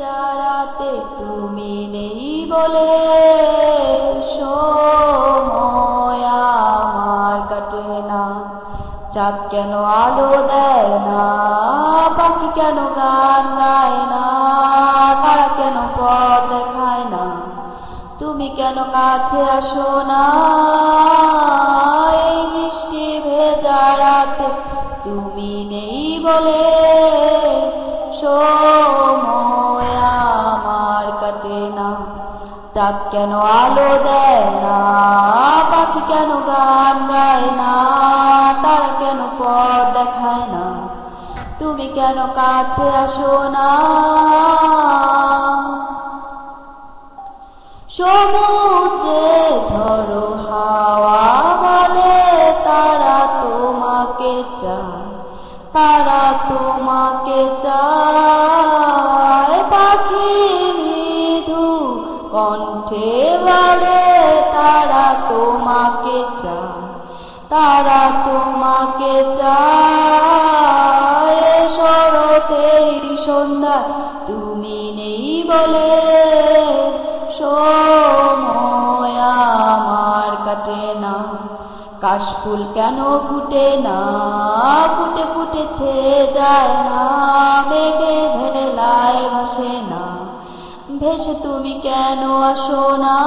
ভেজা রাতে তুমি নেই বলে সময় আমার কাটে না। চাঁদ কেন আলো দেয় না, পাখি কেন গান গায় না, তারা কেন পথ দেখায় না, তুমি কেন কাছে আসো না। এই বৃষ্টি ভেজা রাতে তুমি নেই বলে সময় আমার কাটে না। চাঁদ কেন আলো দেয় না, পাখি কেন গান গায় না, তারা কেন পথ দেখায় না, তুমি কেন কাছে আসো না। সমুদ্রে ঝড়ো হাওয়া বলে তারা তোমাকে চায়, তারা তোমাকে চায়। পাখি মৃদু কণ্ঠে বলে তারা তোমাকে চায়, তারা তোমাকে চায়। শরতের সন্ধ্যা তুমি নেই বলে সময় আমার কাটে না। কাশফুল কেন ফুটে না, ফুটে ফুটে ছেয়ে যায় না, মেঘে ভেলায় ভাসে না, ভেসে তুমি কেন আসো না।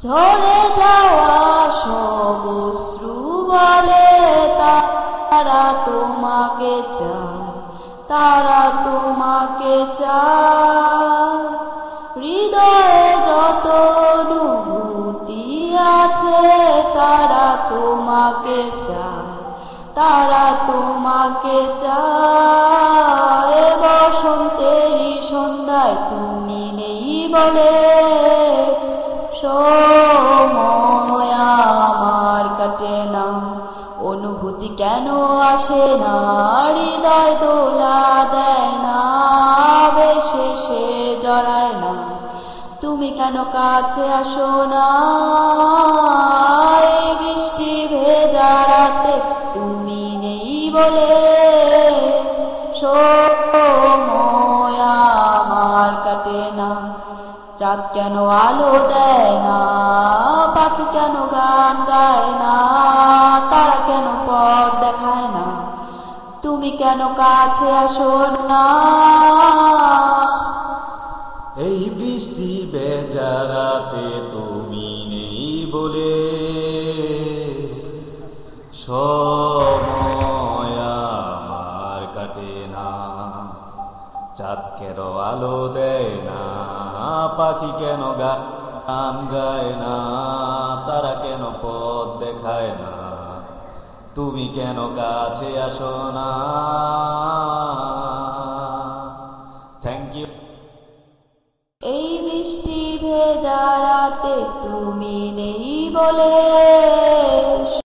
ঝরে যাওয়া সব অশ্রু বলে তারা তোমাকে চায়, তারা তোমাকে চায়। হৃদয়ে যত অনুভূতি আছে তারা তোমাকে চায়, তারা তোমাকে চায়। বসন্তেরই সন্ধ্যায় তুমি নেই বলে সময় আমার কাটে না। অনুভূতি কেন আসে না, হৃদয় দোলা দেয় না, বেশে সে জড়ায় না, তুমি কেন কাছে আসো না। এই বৃষ্টি ভেজা রাতে তুমি নেই বলে সময় আমার কাটে না। চাঁদ কেন আলো দেয় না, পাখি কেন গান গায় না, তারা কেন পথ দেখায় না, তুমি কেন কাছে আসো না। এই বৃষ্টি ভেজা রাতে তুমি নেই বলে সময় আমার কাটে না। চাঁদ কেন আলো দেয় না, পাখি কেন গান গায় না, তারা কেন পথ দেখায় না, তুমি কেন কাছে আসো না। Thank you. এই বৃষ্টি ভেজা রাতে তুমি নেই বলে